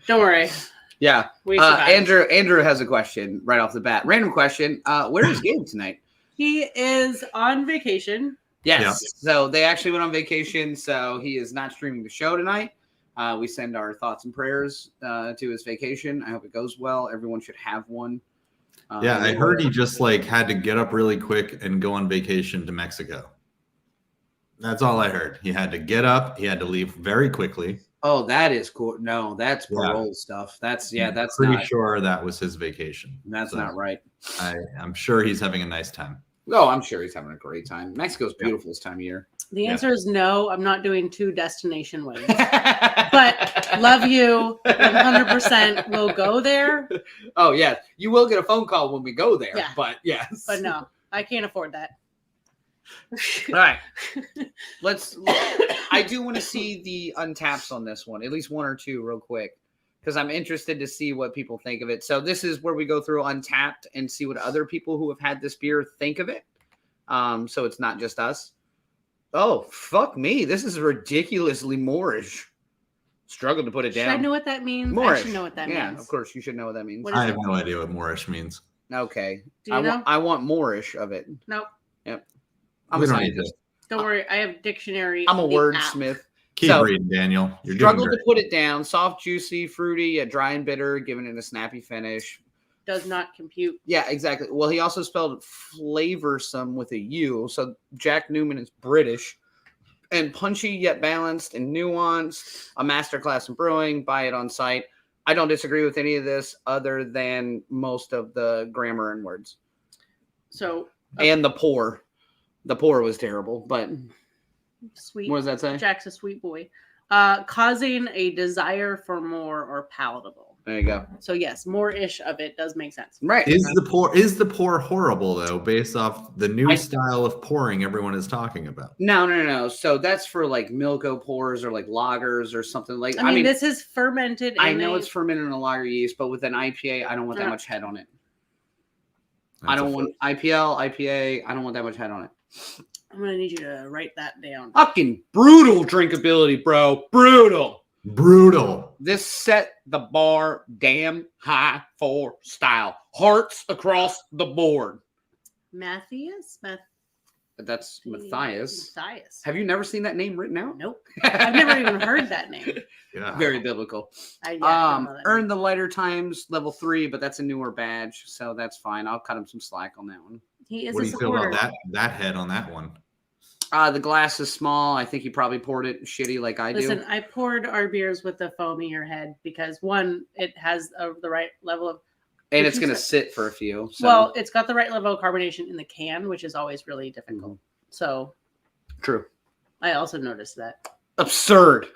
Don't worry. Yeah. Andrew has a question right off the bat. Random question. Where is Gabe tonight? He is on vacation. Yes. Yeah. So they actually went on vacation. So he is not streaming the show tonight. We send our thoughts and prayers to his vacation. I hope it goes well. Everyone should have one. Yeah, I heard he just had to get up really quick and go on vacation to Mexico. That's all I heard. He had to get up. He had to leave very quickly. Oh, that is cool. No, that's parole stuff. That's pretty sure that was his vacation. That's not right. I'm sure he's having a nice time. Oh, I'm sure he's having a great time. Mexico's beautiful this time of year. The answer is no. I'm not doing 2 destination ways. But love you 100%. We'll go there. Oh, yeah. You will get a phone call when we go there. Yeah. But yes. But no, I can't afford that. All right. I do want to see the untaps on this one, at least 1 or 2 real quick, because I'm interested to see what people think of it. So this is where we go through Untapped and see what other people who have had this beer think of it. So it's not just us. Oh, fuck me. This is ridiculously Moorish. Struggled to put it down. Should I know what that means? Moorish. I should know what that means. Yeah, of course. You should know what that means. I have no idea what Moorish means. Okay. Do you know? I want Moorish of it. Nope. Yep. I'm a scientist. Don't worry. I have dictionary. I'm a wordsmith. Keep reading, Daniel. You're struggled to put it down. Soft, juicy, fruity, dry and bitter, giving it a snappy finish. Does not compute. Yeah, exactly. Well, he also spelled flavorsome with a U. So Jack Newman is British. And punchy yet balanced and nuanced. A masterclass in brewing. Buy it on site. I don't disagree with any of this other than most of the grammar and words. So and the pour. The pour was terrible, but sweet. What does that say? Jack's a sweet boy. Causing a desire for more or palatable. There you go. So yes, more-ish of it does make sense. Right. Is the pour horrible though, based off the new style of pouring everyone is talking about? No. So that's for like Milko pours or like lagers or something like. I mean, this is fermented. I know it's fermented in a lager yeast, but with an IPA, I don't want that much head on it. I don't want IPA. I don't want that much head on it. I'm gonna need you to write that down. Fucking brutal drinkability, bro. Brutal. This set the bar damn high for style. Hearts across the board. Matthias? That's Matthias. Matthias. Have you never seen that name written out? Nope. I've never even heard that name. Yeah. Very biblical. I don't know that Earned name. the lighter times level 3, but that's a newer badge, so that's fine. I'll cut him some slack on that one. He is What a do you feel supporter. about that head on that one? The glass is small. I think he probably poured it shitty like I Listen, do. I poured our beers with the foamier head because one, it has the right level of. And it's going to sit for a few. So. Well, it's got the right level of carbonation in the can, which is always really difficult. So, true. I also noticed that. Absurd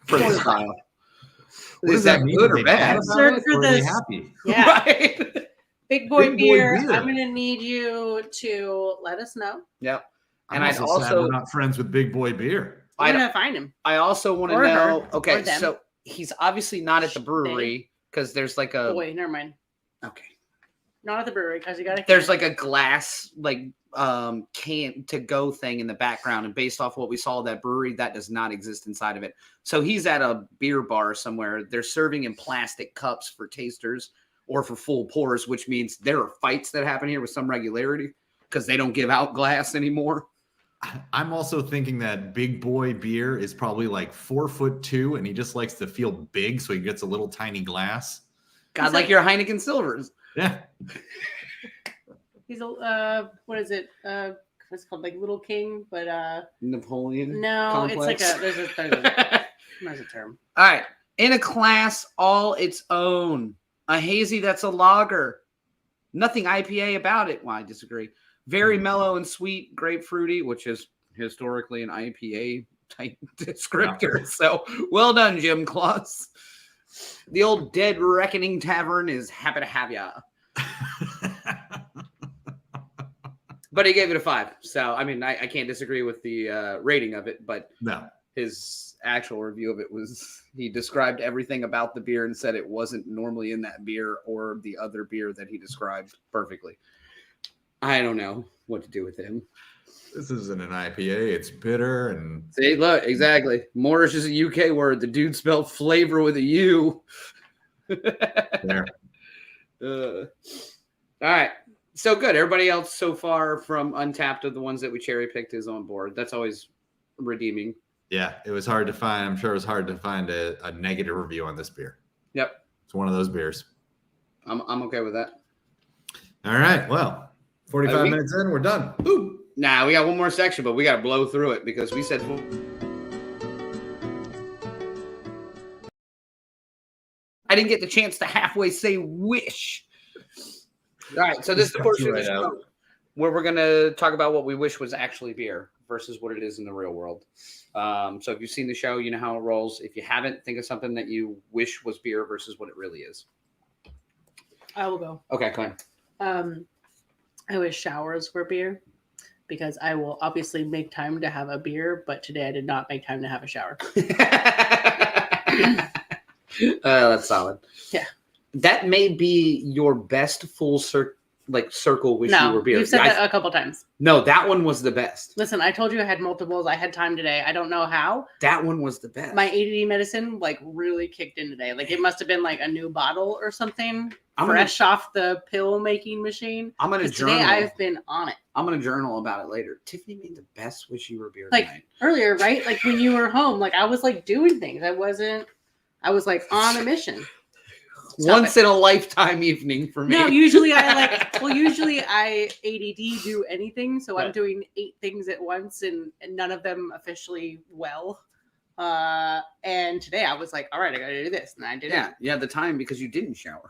for the style. What Is does that mean? good Are or they bad? mad about Absurd it, for or are they this. happy? Yeah. Right. Big boy Big boy beer. beer. I'm going to need you to let us know. Yep. I'm And I'd also sad also we're not friends with Big Boy Beer. We're going to find him. I also want to Or know. her, Okay, or them. so he's obviously not at the brewery because there's like a. Oh, wait, never mind. Okay. Not at the brewery because you got to. There's like a glass can to go thing in the background, and based off what we saw at that brewery, that does not exist inside of it. So he's at a beer bar somewhere. They're serving in plastic cups for tasters or for full pours, which means there are fights that happen here with some regularity because they don't give out glass anymore. I'm also thinking that Big Boy Beer is probably like 4'2", and he just likes to feel big, so he gets a little tiny glass. God, like your Heineken Silvers. Yeah. He's a what is it? What's it called, like Little King, but Napoleon. no, complex. it's like there's a term. All right, in a class all its own, a hazy that's a lager, nothing IPA about it. Well, I disagree. Very mellow and sweet, grapefruity, which is historically an IPA type descriptor. Yeah. So well done, Jim Claus. The old Dead Reckoning Tavern is happy to have ya. But he gave it a 5. So, I mean, I can't disagree with the rating of it, but no. His actual review of it was he described everything about the beer and said it wasn't normally in that beer or the other beer that he described perfectly. I don't know what to do with him. This isn't an IPA. It's bitter and see, look, exactly. Moorish is a UK word. The dude spelled flavor with a U. There. All right. So good. Everybody else so far from Untapped of the ones that we cherry picked is on board. That's always redeeming. Yeah, it was hard to find. I'm sure it was hard to find a negative review on this beer. Yep. It's one of those beers. I'm okay with that. All right. Well, 45 minutes in, we're done. Ooh. Nah, we got one more section, but we got to blow through it because we said I didn't get the chance to halfway say wish. All right, so this is the portion of the show where we're going to talk about what we wish was actually beer versus what it is in the real world. So if you've seen the show, you know how it rolls. If you haven't, think of something that you wish was beer versus what it really is. I will go. Okay, go ahead. I wish showers were beer because I will obviously make time to have a beer, but today I did not make time to have a shower. That's solid. Yeah. That may be your best full circle wish you were beer. You've said that a couple times. No, that one was the best. Listen, I told you I had multiples. I had time today. I don't know how. That one was the best. My ADD medicine really kicked in today. It must have been a new bottle or something. Fresh off the pill making machine. I'm gonna journal. Today I've been on it. I'm gonna journal about it later. Tiffany made the best wish you were beer tonight. Earlier, right? When you were home, I was doing things. I was on a mission. Once in a lifetime evening for me. No, usually I ADD do anything, so right. I'm doing 8 things at once and none of them officially well. And today I was all right, I gotta do this, and I did it. Yeah, the time because you didn't shower.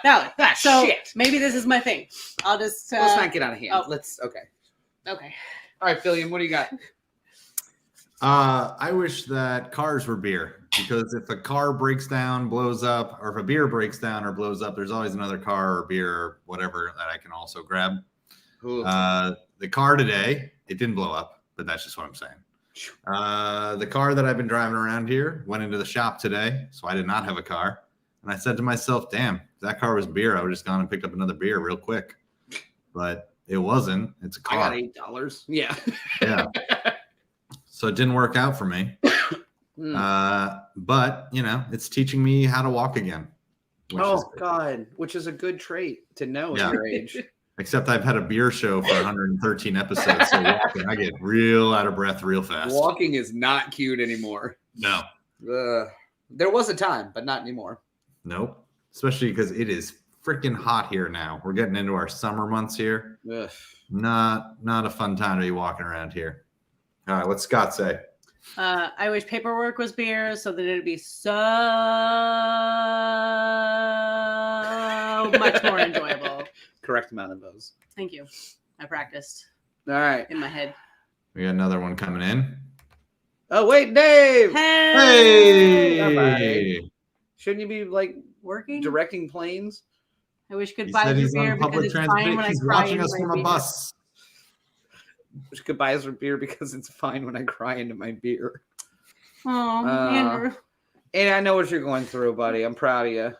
No. So shit. Maybe this is my thing. I'll just let's not get out of hand. Oh. Okay. All right, Philliam, what do you got? I wish that cars were beer because if a car breaks down, blows up, or if a beer breaks down or blows up, there's always another car or beer or whatever that I can also grab. The car today, it didn't blow up, but that's just what I'm saying. The car that I've been driving around here went into the shop today, so I did not have a car. And I said to myself, damn, if that car was beer, I would have just gone and picked up another beer real quick. But it wasn't. It's a car. I got $8. Yeah. Yeah. So it didn't work out for me. But, it's teaching me how to walk again. Which is a good trait to know at your age. Except I've had a beer show for 113 episodes, so walking, I get real out of breath real fast. Walking is not cute anymore. No. There was a time, but not anymore. Nope. Especially because it is freaking hot here now. We're getting into our summer months here. Ugh. Not a fun time to be walking around here. All right, what's Scott say? I wish paperwork was beer so that it'd be so much more enjoyable. Correct amount of those. Thank you. I practiced All right. in my head. We got another one coming in. Oh, wait, Dave. Hey! Hey! Shouldn't you be like Working? directing planes? I wish He goodbye said to he's beer on because public it's fine transportation. when I He's cry watching into us my from a beer. bus. Goodbyes for beer because it's fine when I cry into my beer. Oh, Andrew. And I know what you're going through, buddy. I'm proud of you.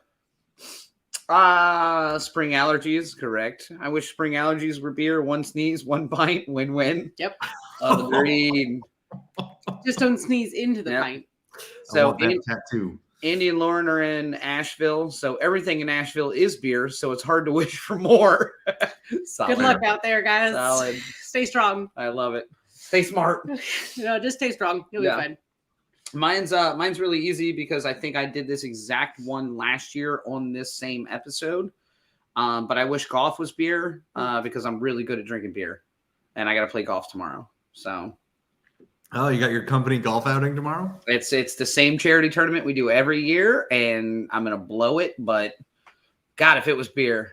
Spring allergies, correct. I wish spring allergies were beer. One sneeze, one pint, win-win. Yep. Agreed. Just don't sneeze into the Yep. pint. I So want that tattoo. Andy and Lauren are in Asheville, so everything in Asheville is beer, so it's hard to wish for more. Solid. Good luck out there, guys. Solid. Stay strong. I love it. Stay smart. Just stay strong. You'll Yeah. be fine. Mine's really easy because I think I did this exact one last year on this same episode. But I wish golf was beer because I'm really good at drinking beer, and I got to play golf tomorrow. So Oh, you got your company golf outing tomorrow? it's the same charity tournament we do every year, and I'm gonna blow it. But God, if it was beer,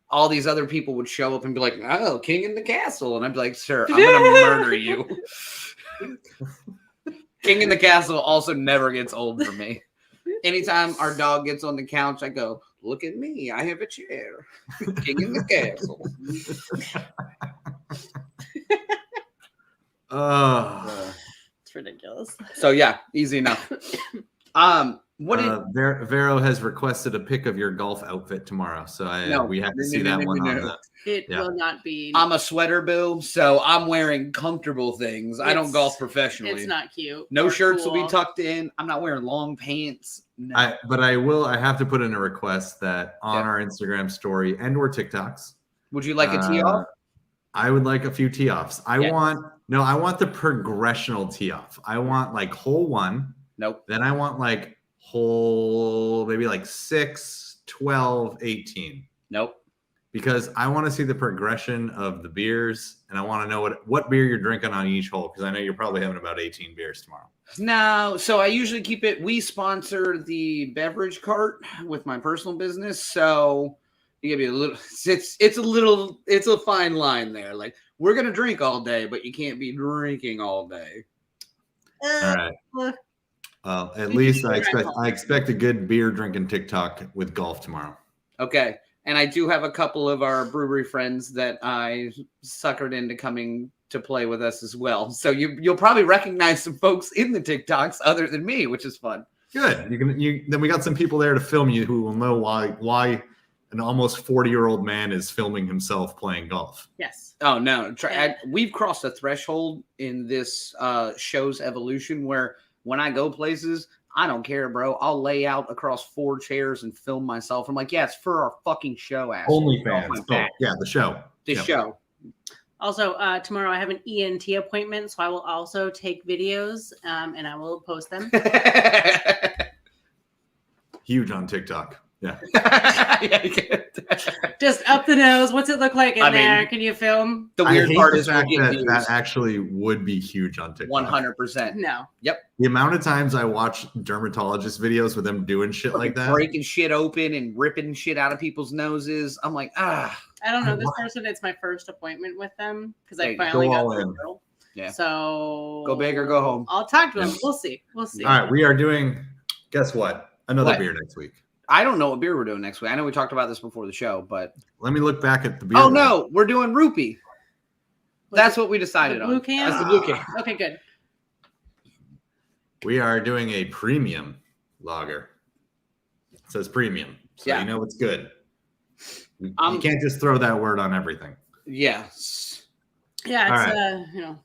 all these other people would show up and be like, "Oh, King in the Castle," and I'd be like, "Sir, I'm gonna murder you." King in the Castle also never gets old for me. Anytime our dog gets on the couch, I go, "Look at me, I have a chair." King in the Castle. It's ridiculous. So yeah, easy enough. What did Vero has requested a pic of your golf outfit tomorrow, so we have to see that one on the. It will not be. I'm a sweater boo, so I'm wearing comfortable things. I don't golf professionally. It's not cute. No or shirts will cool. be tucked in. I'm not wearing long pants. No. I have to put in a request that on Yeah. our Instagram story and or TikToks. Would you like a tee off? I would like a few tee offs. I Yeah. want the progressional tee off. I want like hole 1. Nope. Then I want like hole maybe like 6, 12, 18. Nope. Because I want to see the progression of the beers, and I want to know what beer you're drinking on each hole, because I know you're probably having about 18 beers tomorrow. No, so I usually keep it. We sponsor the beverage cart with my personal business, so you gotta be a little. It's a fine line there. Like, we're gonna drink all day, but you can't be drinking all day. All right. Well, at least I expect a good beer drinking TikTok with golf tomorrow. Okay. And I do have a couple of our brewery friends that I suckered into coming to play with us as well. So you'll probably recognize some folks in the TikToks other than me, which is fun. Good. Then we got some people there to film you who will know why an almost 40-year-old man is filming himself playing golf. Yes. Oh no, we've crossed a threshold in this show's evolution where when I go places, I don't care, bro. I'll lay out across 4 chairs and film myself. I'm like, yeah, it's for our fucking show, asshole. OnlyFans. Oh, yeah, the show. Show. Also, tomorrow I have an ENT appointment, so I will also take videos and I will post them. Huge on TikTok. Yeah. Yeah, you can. Just up the nose. What's it look like in there? Can you film? The I weird hate part the is we'll fact get that views. that actually would be huge on TikTok. 100%. No. Yep. The amount of times I watch dermatologist videos with them doing shit like that. Breaking shit open and ripping shit out of people's noses. I'm like, I don't know this person. It's my first appointment with them because I There you go. finally Go got all the in. girl. Yeah. So Go big or go home. I'll talk to them. Yeah. We'll see. We'll see. All right, we are doing, guess what? Another What? beer next week. I don't know what beer we're doing next week. I know we talked about this before the show, but Let me look back at the beer. oh list. no, we're doing Rupee. That's what we The decided blue on. can? That's the blue can. Okay, good. We are doing a premium lager. It says premium, so Yeah. you know it's good. You Um, can't just throw that word on everything. Yes. Yeah, All it's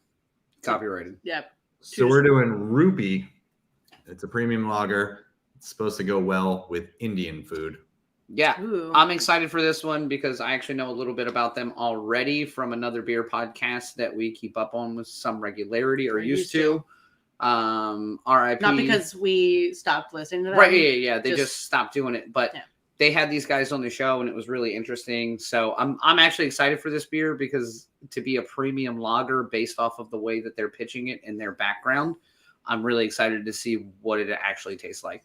Copyrighted. Yep. So we're doing Rupee. It's a premium lager. It's supposed to go well with Indian food. Yeah. Ooh. I'm excited for this one because I actually know a little bit about them already from another beer podcast that we keep up on with some regularity or used to. RIP. Not because we stopped listening to them. Right. Yeah. They just stopped doing it. But yeah. they had these guys on the show and it was really interesting. So I'm actually excited for this beer because to be a premium lager based off of the way that they're pitching it and their background, I'm really excited to see what it actually tastes like.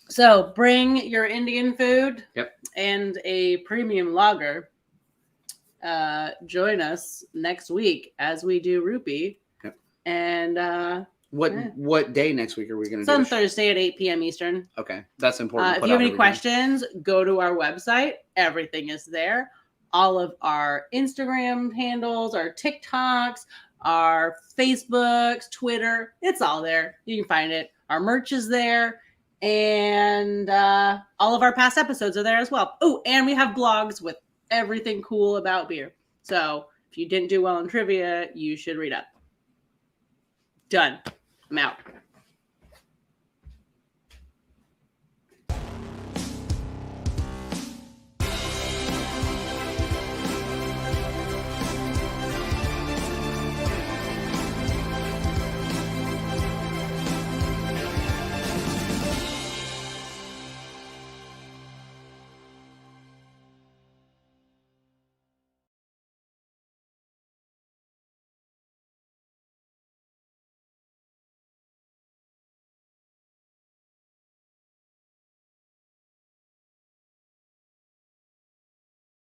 So bring your Indian food Yep. and a premium lager. Join us next week as we do Rupee. Yep. And what day next week are we going to it's do? on Thursday at 8 p.m. Eastern. Okay. That's important. If you have any questions, go to our website. Everything is there. All of our Instagram handles, our TikToks, our Facebooks, Twitter. It's all there. You can find it. Our merch is there. And all of our past episodes are there as well. Oh, and we have blogs with everything cool about beer. So if you didn't do well in trivia, you should read up. Done. I'm out.